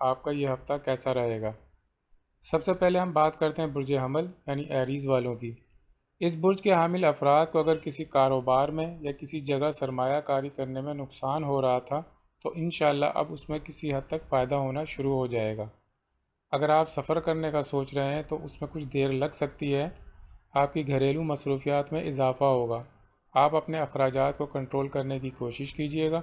آپ کا یہ ہفتہ کیسا رہے گا؟ سب سے پہلے ہم بات کرتے ہیں برج حمل یعنی ایریز والوں کی۔ اس برج کے حامل افراد کو اگر کسی کاروبار میں یا کسی جگہ سرمایہ کاری کرنے میں نقصان ہو رہا تھا تو انشاءاللہ اب اس میں کسی حد تک فائدہ ہونا شروع ہو جائے گا۔ اگر آپ سفر کرنے کا سوچ رہے ہیں تو اس میں کچھ دیر لگ سکتی ہے۔ آپ کی گھریلو مصروفیات میں اضافہ ہوگا۔ آپ اپنے اخراجات کو کنٹرول کرنے کی کوشش کیجیے گا۔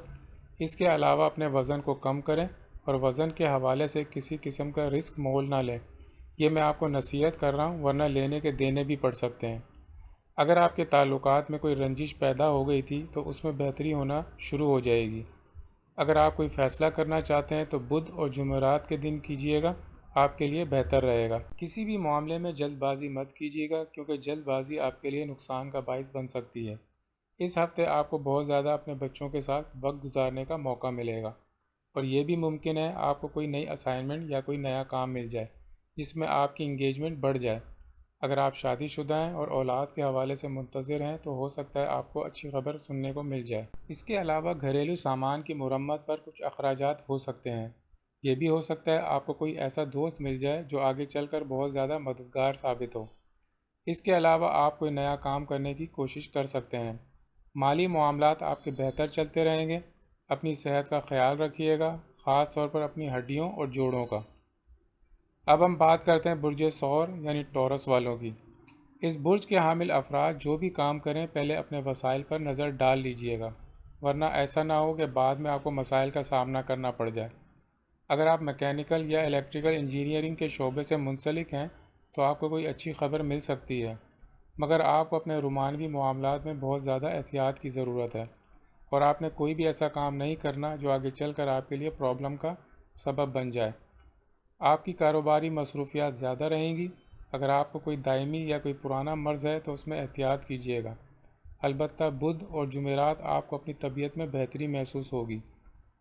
اس کے علاوہ اپنے وزن کو کم کریں اور وزن کے حوالے سے کسی قسم کا رسک مول نہ لیں۔ یہ میں آپ کو نصیحت کر رہا ہوں، ورنہ لینے کے دینے بھی پڑ سکتے ہیں۔ اگر آپ کے تعلقات میں کوئی رنجش پیدا ہو گئی تھی تو اس میں بہتری ہونا شروع ہو جائے گی۔ اگر آپ کوئی فیصلہ کرنا چاہتے ہیں تو بدھ اور جمعرات کے دن کیجیے گا، آپ کے لیے بہتر رہے گا۔ کسی بھی معاملے میں جلد بازی مت کیجیے گا کیونکہ جلد بازی آپ کے لیے نقصان کا باعث بن سکتی ہے۔ اس ہفتے آپ کو بہت زیادہ اپنے بچوں کے ساتھ وقت گزارنے کا موقع ملے گا، اور یہ بھی ممکن ہے آپ کو کوئی نئی اسائنمنٹ یا کوئی نیا کام مل جائے جس میں آپ کی انگیجمنٹ بڑھ جائے۔ اگر آپ شادی شدہ ہیں اور اولاد کے حوالے سے منتظر ہیں تو ہو سکتا ہے آپ کو اچھی خبر سننے کو مل جائے۔ اس کے علاوہ گھریلو سامان کی مرمت پر کچھ اخراجات ہو سکتے ہیں۔ یہ بھی ہو سکتا ہے آپ کو کوئی ایسا دوست مل جائے جو آگے چل کر بہت زیادہ مددگار ثابت ہو۔ اس کے علاوہ آپ کوئی نیا کام کرنے کی کوشش کر سکتے ہیں۔ مالی معاملات آپ کے بہتر چلتے رہیں گے۔ اپنی صحت کا خیال رکھیے گا، خاص طور پر اپنی ہڈیوں اور جوڑوں کا۔ اب ہم بات کرتے ہیں برج ثور یعنی ٹورس والوں کی۔ اس برج کے حامل افراد جو بھی کام کریں پہلے اپنے وسائل پر نظر ڈال لیجئے گا، ورنہ ایسا نہ ہو کہ بعد میں آپ کو مسائل کا سامنا کرنا پڑ جائے۔ اگر آپ میکینیکل یا الیکٹریکل انجینئرنگ کے شعبے سے منسلک ہیں تو آپ کو کوئی اچھی خبر مل سکتی ہے، مگر آپ کو اپنے رومانوی معاملات میں بہت زیادہ احتیاط کی ضرورت ہے، اور آپ نے کوئی بھی ایسا کام نہیں کرنا جو آگے چل کر آپ کے لیے پرابلم کا سبب بن جائے۔ آپ کی کاروباری مصروفیات زیادہ رہیں گی۔ اگر آپ کو کوئی دائمی یا کوئی پرانا مرض ہے تو اس میں احتیاط کیجیے گا۔ البتہ بدھ اور جمعرات آپ کو اپنی طبیعت میں بہتری محسوس ہوگی۔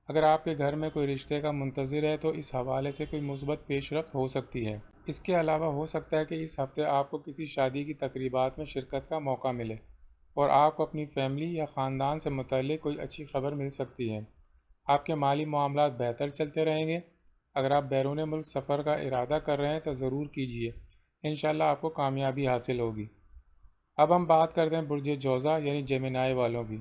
اگر آپ کے گھر میں کوئی رشتے کا منتظر ہے تو اس حوالے سے کوئی مثبت پیش رفت ہو سکتی ہے۔ اس کے علاوہ ہو سکتا ہے کہ اس ہفتے آپ کو کسی شادی کی تقریبات میں شرکت کا موقع ملے، اور آپ کو اپنی فیملی یا خاندان سے متعلق کوئی اچھی خبر مل سکتی ہے۔ آپ کے مالی معاملات بہتر چلتے رہیں گے۔ اگر آپ بیرون ملک سفر کا ارادہ کر رہے ہیں تو ضرور کیجیے، انشاءاللہ آپ کو کامیابی حاصل ہوگی۔ اب ہم بات کرتے ہیں برج جوزا یعنی جیمنائی والوں کی۔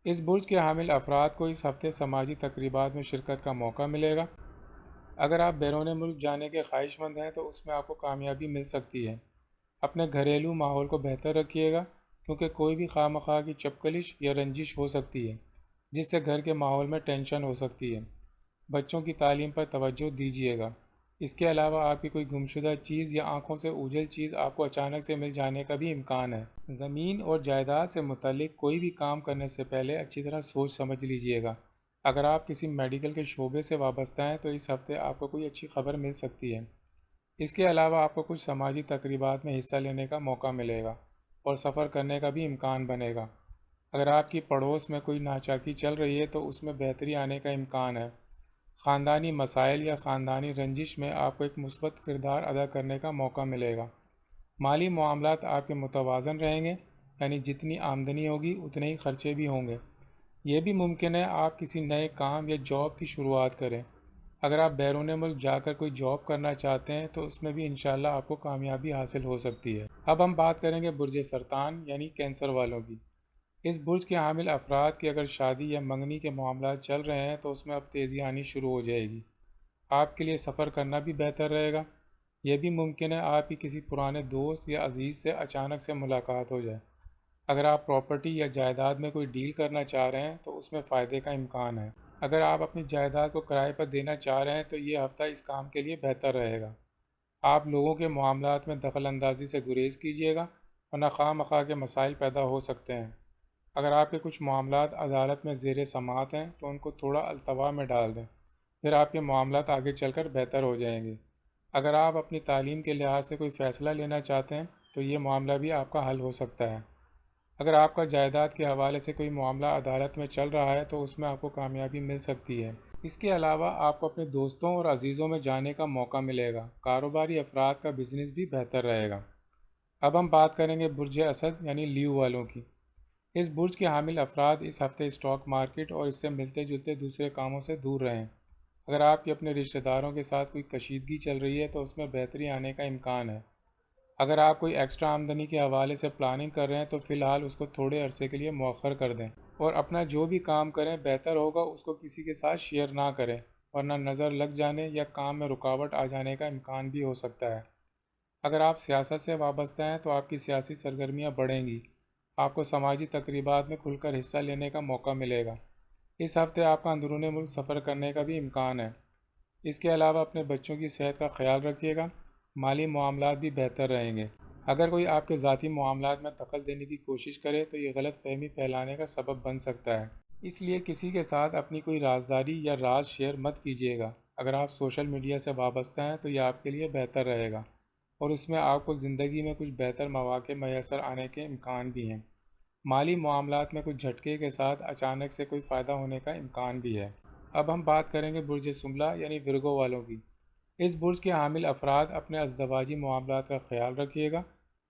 اس برج کے حامل افراد کو اس ہفتے سماجی تقریبات میں شرکت کا موقع ملے گا۔ اگر آپ بیرون ملک جانے کے خواہش مند ہیں تو اس میں آپ کو کامیابی مل سکتی ہے۔ اپنے گھریلو ماحول کو بہتر رکھیے گا کیونکہ کوئی بھی خواہ مخواہ کی چپکلش یا رنجش ہو سکتی ہے جس سے گھر کے ماحول میں ٹینشن ہو سکتی ہے۔ بچوں کی تعلیم پر توجہ دیجیے گا۔ اس کے علاوہ آپ کی کوئی گمشدہ چیز یا آنکھوں سے اوجھل چیز آپ کو اچانک سے مل جانے کا بھی امکان ہے۔ زمین اور جائیداد سے متعلق کوئی بھی کام کرنے سے پہلے اچھی طرح سوچ سمجھ لیجیے گا۔ اگر آپ کسی میڈیکل کے شعبے سے وابستہ ہیں تو اس ہفتے آپ کو کوئی اچھی خبر مل سکتی ہے۔ اس کے علاوہ آپ کو کچھ سماجی تقریبات میں حصہ لینے کا موقع ملے گا اور سفر کرنے کا بھی امکان بنے گا۔ اگر آپ کی پڑوس میں کوئی ناچاکی چل رہی ہے تو اس میں بہتری آنے کا امکان ہے۔ خاندانی مسائل یا خاندانی رنجش میں آپ کو ایک مثبت کردار ادا کرنے کا موقع ملے گا۔ مالی معاملات آپ کے متوازن رہیں گے، یعنی جتنی آمدنی ہوگی اتنے ہی خرچے بھی ہوں گے۔ یہ بھی ممکن ہے آپ کسی نئے کام یا جاب کی شروعات کریں۔ اگر آپ بیرون ملک جا کر کوئی جاب کرنا چاہتے ہیں تو اس میں بھی انشاءاللہ آپ کو کامیابی حاصل ہو سکتی ہے۔ اب ہم بات کریں گے برج سرطان یعنی کینسر والوں کی۔ اس برج کے حامل افراد کی اگر شادی یا منگنی کے معاملات چل رہے ہیں تو اس میں اب تیزی آنی شروع ہو جائے گی۔ آپ کے لیے سفر کرنا بھی بہتر رہے گا۔ یہ بھی ممکن ہے آپ کی کسی پرانے دوست یا عزیز سے اچانک سے ملاقات ہو جائے۔ اگر آپ پراپرٹی یا جائیداد میں کوئی ڈیل کرنا چاہ رہے ہیں تو اس میں فائدے کا امکان ہے۔ اگر آپ اپنی جائیداد کو کرائے پر دینا چاہ رہے ہیں تو یہ ہفتہ اس کام کے لیے بہتر رہے گا۔ آپ لوگوں کے معاملات میں دخل اندازی سے گریز کیجیے گا ورنہ خواہ مخواہ کے مسائل پیدا ہو سکتے ہیں۔ اگر آپ کے کچھ معاملات عدالت میں زیر سماعت ہیں تو ان کو تھوڑا التوا میں ڈال دیں، پھر آپ کے معاملات آگے چل کر بہتر ہو جائیں گے۔ اگر آپ اپنی تعلیم کے لحاظ سے کوئی فیصلہ لینا چاہتے ہیں تو یہ معاملہ بھی آپ کا حل ہو سکتا ہے۔ اگر آپ کا جائیداد کے حوالے سے کوئی معاملہ عدالت میں چل رہا ہے تو اس میں آپ کو کامیابی مل سکتی ہے۔ اس کے علاوہ آپ کو اپنے دوستوں اور عزیزوں میں جانے کا موقع ملے گا۔ کاروباری افراد کا بزنس بھی بہتر رہے گا۔ اب ہم بات کریں گے برج اسد یعنی لیو والوں کی۔ اس برج کے حامل افراد اس ہفتے اسٹاک مارکیٹ اور اس سے ملتے جلتے دوسرے کاموں سے دور رہیں۔ اگر آپ کے اپنے رشتہ داروں کے ساتھ کوئی کشیدگی چل رہی ہے تو اس میں بہتری آنے کا امکان ہے۔ اگر آپ کوئی ایکسٹرا آمدنی کے حوالے سے پلاننگ کر رہے ہیں تو فی الحال اس کو تھوڑے عرصے کے لیے مؤخر کر دیں، اور اپنا جو بھی کام کریں بہتر ہوگا اس کو کسی کے ساتھ شیئر نہ کریں، ورنہ نظر لگ جانے یا کام میں رکاوٹ آ جانے کا امکان بھی ہو سکتا ہے۔ اگر آپ سیاست سے وابستہ ہیں تو آپ کی سیاسی سرگرمیاں بڑھیں گی، آپ کو سماجی تقریبات میں کھل کر حصہ لینے کا موقع ملے گا۔ اس ہفتے آپ کا اندرون ملک سفر کرنے کا بھی امکان ہے۔ اس کے علاوہ اپنے بچوں کی صحت کا خیال رکھیے گا، مالی معاملات بھی بہتر رہیں گے۔ اگر کوئی آپ کے ذاتی معاملات میں دخل دینے کی کوشش کرے تو یہ غلط فہمی پھیلانے کا سبب بن سکتا ہے، اس لیے کسی کے ساتھ اپنی کوئی رازداری یا راز شیئر مت کیجیے گا۔ اگر آپ سوشل میڈیا سے وابستہ ہیں تو یہ آپ کے لیے بہتر رہے گا، اور اس میں آپ کو زندگی میں کچھ بہتر مواقع میسر آنے کے امکان بھی ہیں۔ مالی معاملات میں کچھ جھٹکے کے ساتھ اچانک سے کوئی فائدہ ہونے کا امکان بھی ہے۔ اب ہم بات کریں گے برج سملہ یعنی ورگو والوں کی۔ اس برج کے حامل افراد اپنے ازدواجی معاملات کا خیال رکھیے گا،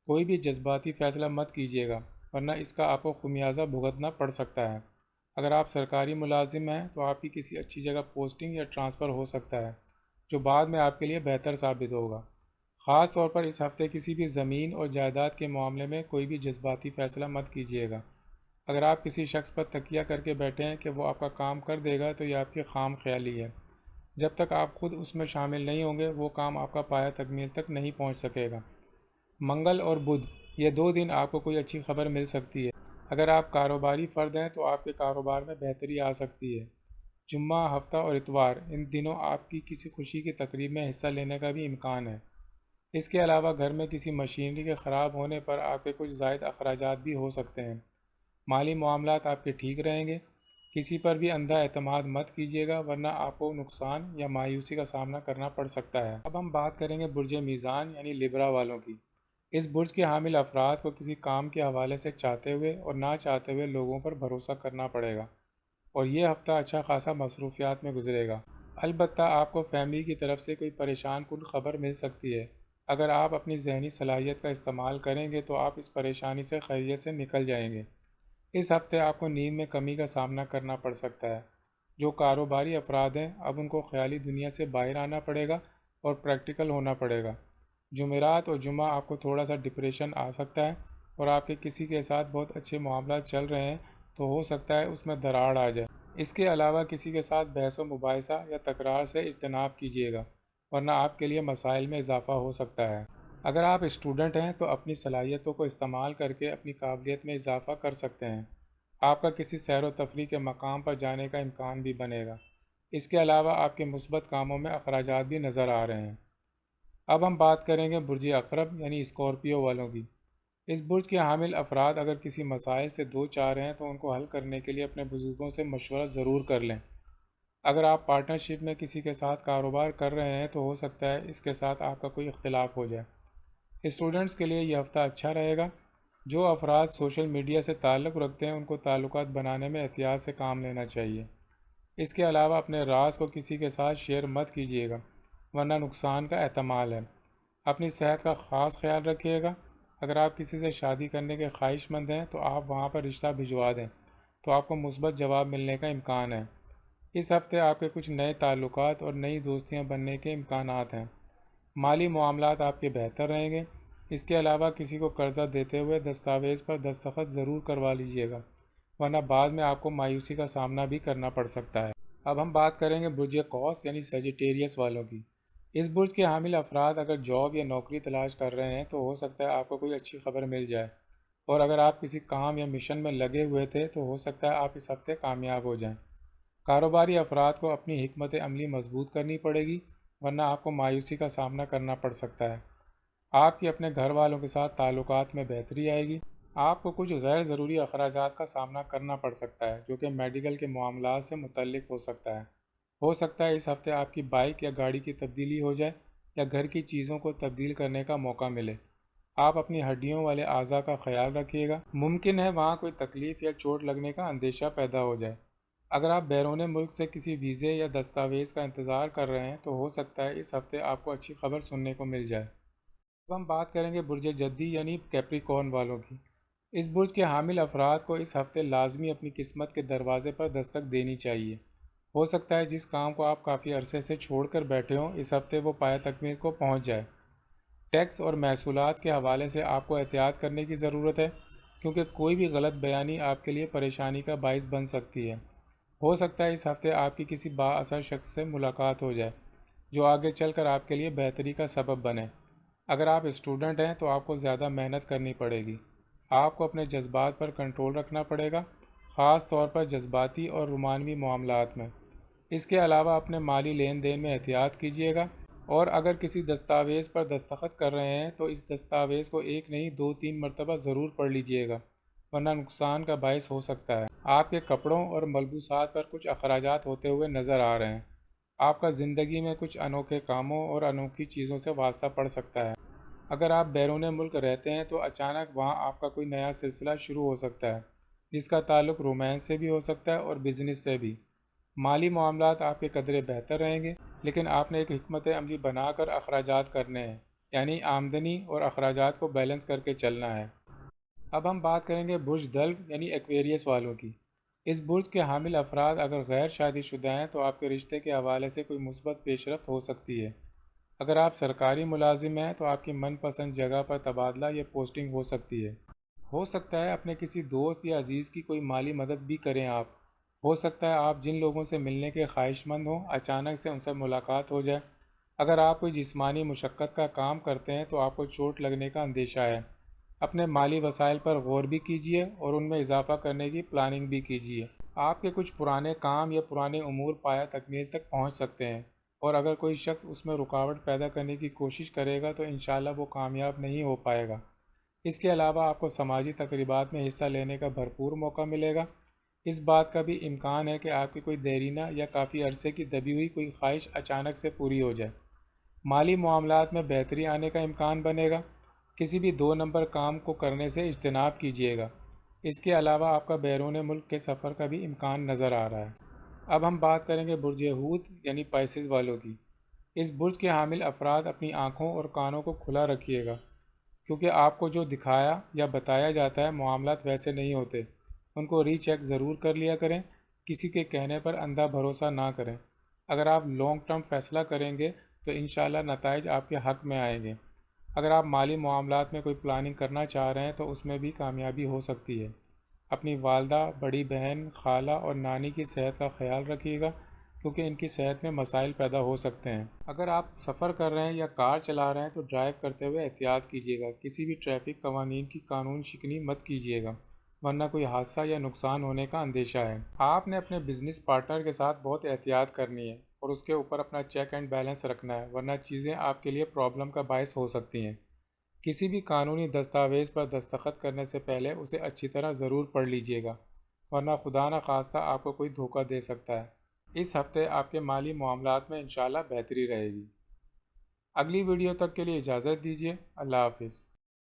کوئی بھی جذباتی فیصلہ مت کیجیے گا، ورنہ اس کا آپ کو خمیازہ بھگتنا پڑ سکتا ہے۔ اگر آپ سرکاری ملازم ہیں تو آپ کی کسی اچھی جگہ پوسٹنگ یا ٹرانسفر ہو سکتا ہے، جو بعد میں آپ کے لیے بہتر ثابت ہوگا۔ خاص طور پر اس ہفتے کسی بھی زمین اور جائیداد کے معاملے میں کوئی بھی جذباتی فیصلہ مت کیجیے گا۔ اگر آپ کسی شخص پر تکیہ کر کے بیٹھے ہیں کہ وہ آپ کا کام کر دے گا تو یہ آپ کی خام خیالی ہے۔ جب تک آپ خود اس میں شامل نہیں ہوں گے وہ کام آپ کا پایہ تکمیل تک نہیں پہنچ سکے گا۔ منگل اور بدھ، یہ دو دن آپ کو کوئی اچھی خبر مل سکتی ہے۔ اگر آپ کاروباری فرد ہیں تو آپ کے کاروبار میں بہتری آ سکتی ہے۔ جمعہ، ہفتہ اور اتوار، ان دنوں آپ کی کسی خوشی کی تقریب میں حصہ لینے کا بھی امکان ہے۔ اس کے علاوہ گھر میں کسی مشینری کے خراب ہونے پر آپ کے کچھ زائد اخراجات بھی ہو سکتے ہیں۔ مالی معاملات آپ کے ٹھیک رہیں گے۔ کسی پر بھی اندھا اعتماد مت کیجیے گا ورنہ آپ کو نقصان یا مایوسی کا سامنا کرنا پڑ سکتا ہے۔ اب ہم بات کریں گے برج میزان یعنی لیبرا والوں کی۔ اس برج کے حامل افراد کو کسی کام کے حوالے سے چاہتے ہوئے اور نہ چاہتے ہوئے لوگوں پر بھروسہ کرنا پڑے گا، اور یہ ہفتہ اچھا خاصا مصروفیات میں گزرے گا۔ البتہ آپ کو فیملی کی طرف سے کوئی پریشان کن خبر مل سکتی ہے۔ اگر آپ اپنی ذہنی صلاحیت کا استعمال کریں گے تو آپ اس پریشانی سے خیریت سے نکل جائیں گے۔ اس ہفتے آپ کو نیند میں کمی کا سامنا کرنا پڑ سکتا ہے۔ جو کاروباری افراد ہیں اب ان کو خیالی دنیا سے باہر آنا پڑے گا اور پریکٹیکل ہونا پڑے گا۔ جمعرات اور جمعہ آپ کو تھوڑا سا ڈپریشن آ سکتا ہے، اور آپ کے کسی کے ساتھ بہت اچھے معاملات چل رہے ہیں تو ہو سکتا ہے اس میں دراڑ آ جائے۔ اس کے علاوہ کسی کے ساتھ بحث و مباحثہ یا تکرار سے اجتناب کیجیے گا، ورنہ آپ کے لیے مسائل میں اضافہ ہو سکتا ہے۔ اگر آپ اسٹوڈنٹ ہیں تو اپنی صلاحیتوں کو استعمال کر کے اپنی قابلیت میں اضافہ کر سکتے ہیں۔ آپ کا کسی سیر و تفریح کے مقام پر جانے کا امکان بھی بنے گا۔ اس کے علاوہ آپ کے مثبت کاموں میں اخراجات بھی نظر آ رہے ہیں۔ اب ہم بات کریں گے برج عقرب یعنی اسکارپیو والوں کی۔ اس برج کے حامل افراد اگر کسی مسائل سے دو چار ہیں تو ان کو حل کرنے کے لیے اپنے بزرگوں سے مشورہ ضرور کر لیں۔ اگر آپ پارٹنرشپ میں کسی کے ساتھ کاروبار کر رہے ہیں تو ہو سکتا ہے اس کے ساتھ آپ کا کوئی اختلاف ہو جائے۔ اسٹوڈنٹس کے لیے یہ ہفتہ اچھا رہے گا۔ جو افراد سوشل میڈیا سے تعلق رکھتے ہیں ان کو تعلقات بنانے میں احتیاط سے کام لینا چاہیے۔ اس کے علاوہ اپنے راز کو کسی کے ساتھ شیئر مت کیجیے گا، ورنہ نقصان کا احتمال ہے۔ اپنی صحت کا خاص خیال رکھیے گا۔ اگر آپ کسی سے شادی کرنے کے خواہش مند ہیں تو آپ وہاں پر رشتہ بھجوا دیں تو آپ کو مثبت جواب ملنے کا امکان ہے۔ اس ہفتے آپ کے کچھ نئے تعلقات اور نئی دوستیاں بننے کے امکانات ہیں۔ مالی معاملات آپ کے بہتر رہیں گے۔ اس کے علاوہ کسی کو قرضہ دیتے ہوئے دستاویز پر دستخط ضرور کروا لیجیے گا، ورنہ بعد میں آپ کو مایوسی کا سامنا بھی کرنا پڑ سکتا ہے۔ اب ہم بات کریں گے برج قوس یعنی سیجیٹیریس والوں کی۔ اس برج کے حامل افراد اگر جاب یا نوکری تلاش کر رہے ہیں تو ہو سکتا ہے آپ کو کوئی اچھی خبر مل جائے، اور اگر آپ کسی کام یا مشن میں لگے ہوئے تھے تو ہو سکتا ہے آپ اس ہفتے کامیاب ہو جائیں۔ کاروباری افراد کو اپنی حکمت عملی مضبوط کرنی پڑے گی، ورنہ آپ کو مایوسی کا سامنا کرنا پڑ سکتا ہے۔ آپ کی اپنے گھر والوں کے ساتھ تعلقات میں بہتری آئے گی۔ آپ کو کچھ غیر ضروری اخراجات کا سامنا کرنا پڑ سکتا ہے جو کہ میڈیکل کے معاملات سے متعلق ہو سکتا ہے۔ ہو سکتا ہے اس ہفتے آپ کی بائک یا گاڑی کی تبدیلی ہو جائے یا گھر کی چیزوں کو تبدیل کرنے کا موقع ملے۔ آپ اپنی ہڈیوں والے اعضاء کا خیال رکھیے گا، ممکن ہے وہاں کوئی تکلیف یا چوٹ لگنے کا اندیشہ پیدا ہو جائے۔ اگر آپ بیرون ملک سے کسی ویزے یا دستاویز کا انتظار کر رہے ہیں تو ہو سکتا ہے اس ہفتے آپ کو اچھی خبر سننے کو مل جائے۔ اب ہم بات کریں گے برج جدی یعنی کیپریکارن والوں کی۔ اس برج کے حامل افراد کو اس ہفتے لازمی اپنی قسمت کے دروازے پر دستک دینی چاہیے۔ ہو سکتا ہے جس کام کو آپ کافی عرصے سے چھوڑ کر بیٹھے ہوں اس ہفتے وہ پایہ تکمیل کو پہنچ جائے۔ ٹیکس اور محصولات کے حوالے سے آپ کو احتیاط کرنے کی ضرورت ہے، کیونکہ کوئی بھی غلط بیانی آپ کے لیے پریشانی کا باعث بن سکتی ہے۔ ہو سکتا ہے اس ہفتے آپ کی کسی با اثر شخص سے ملاقات ہو جائے جو آگے چل کر آپ کے لیے بہتری کا سبب بنے۔ اگر آپ اسٹوڈنٹ ہیں تو آپ کو زیادہ محنت کرنی پڑے گی۔ آپ کو اپنے جذبات پر کنٹرول رکھنا پڑے گا، خاص طور پر جذباتی اور رومانوی معاملات میں۔ اس کے علاوہ اپنے مالی لین دین میں احتیاط کیجیے گا، اور اگر کسی دستاویز پر دستخط کر رہے ہیں تو اس دستاویز کو ایک نہیں 2-3 مرتبہ ضرور پڑھ لیجیے گا، ورنہ نقصان کا باعث ہو سکتا ہے۔ آپ کے کپڑوں اور ملبوسات پر کچھ اخراجات ہوتے ہوئے نظر آ رہے ہیں۔ آپ کا زندگی میں کچھ انوکھے کاموں اور انوکھی چیزوں سے واسطہ پڑ سکتا ہے۔ اگر آپ بیرون ملک رہتے ہیں تو اچانک وہاں آپ کا کوئی نیا سلسلہ شروع ہو سکتا ہے، جس کا تعلق رومانس سے بھی ہو سکتا ہے اور بزنس سے بھی۔ مالی معاملات آپ کے قدرے بہتر رہیں گے، لیکن آپ نے ایک حکمت عملی بنا کر اخراجات کرنے ہیں، یعنی آمدنی اور اخراجات کو بیلنس کر کے چلنا ہے۔ اب ہم بات کریں گے برج دلو یعنی ایکویریس والوں کی۔ اس برج کے حامل افراد اگر غیر شادی شدہ ہیں تو آپ کے رشتے کے حوالے سے کوئی مثبت پیش رفت ہو سکتی ہے۔ اگر آپ سرکاری ملازم ہیں تو آپ کی من پسند جگہ پر تبادلہ یا پوسٹنگ ہو سکتی ہے۔ ہو سکتا ہے اپنے کسی دوست یا عزیز کی کوئی مالی مدد بھی کریں آپ۔ ہو سکتا ہے آپ جن لوگوں سے ملنے کے خواہش مند ہوں اچانک سے ان سے ملاقات ہو جائے۔ اگر آپ کوئی جسمانی مشقت کا کام کرتے ہیں تو آپ کو چوٹ لگنے کا اندیشہ ہے۔ اپنے مالی وسائل پر غور بھی کیجیے اور ان میں اضافہ کرنے کی پلاننگ بھی کیجیے۔ آپ کے کچھ پرانے کام یا پرانے امور پایہ تکمیل تک پہنچ سکتے ہیں، اور اگر کوئی شخص اس میں رکاوٹ پیدا کرنے کی کوشش کرے گا تو انشاءاللہ وہ کامیاب نہیں ہو پائے گا۔ اس کے علاوہ آپ کو سماجی تقریبات میں حصہ لینے کا بھرپور موقع ملے گا۔ اس بات کا بھی امکان ہے کہ آپ کی کوئی دیرینہ یا کافی عرصے کی دبی ہوئی کوئی خواہش اچانک سے پوری ہو جائے۔ مالی معاملات میں بہتری آنے کا امکان بنے گا۔ کسی بھی 2 نمبر کام کو کرنے سے اجتناب کیجیے گا۔ اس کے علاوہ آپ کا بیرون ملک کے سفر کا بھی امکان نظر آ رہا ہے۔ اب ہم بات کریں گے برج حوت یعنی پائسز والوں کی۔ اس برج کے حامل افراد اپنی آنکھوں اور کانوں کو کھلا رکھیے گا، کیونکہ آپ کو جو دکھایا یا بتایا جاتا ہے معاملات ویسے نہیں ہوتے۔ ان کو ری چیک ضرور کر لیا کریں، کسی کے کہنے پر اندھا بھروسہ نہ کریں۔ اگر آپ لانگ ٹرم فیصلہ کریں گے تو انشاءاللہ نتائج آپ کے حق میں آئیں گے۔ اگر آپ مالی معاملات میں کوئی پلاننگ کرنا چاہ رہے ہیں تو اس میں بھی کامیابی ہو سکتی ہے۔ اپنی والدہ، بڑی بہن، خالہ اور نانی کی صحت کا خیال رکھیے گا، کیونکہ ان کی صحت میں مسائل پیدا ہو سکتے ہیں۔ اگر آپ سفر کر رہے ہیں یا کار چلا رہے ہیں تو ڈرائیو کرتے ہوئے احتیاط کیجیے گا، کسی بھی ٹریفک قوانین کی قانون شکنی مت کیجیے گا، ورنہ کوئی حادثہ یا نقصان ہونے کا اندیشہ ہے۔ آپ نے اپنے بزنس پارٹنر کے ساتھ بہت احتیاط کرنی ہے اور اس کے اوپر اپنا چیک اینڈ بیلنس رکھنا ہے، ورنہ چیزیں آپ کے لیے پرابلم کا باعث ہو سکتی ہیں۔ کسی بھی قانونی دستاویز پر دستخط کرنے سے پہلے اسے اچھی طرح ضرور پڑھ لیجیے گا، ورنہ خدا نخواستہ آپ کو کوئی دھوکہ دے سکتا ہے۔ اس ہفتے آپ کے مالی معاملات میں انشاءاللہ بہتری رہے گی۔ اگلی ویڈیو تک کے لیے اجازت دیجیے۔ اللہ حافظ۔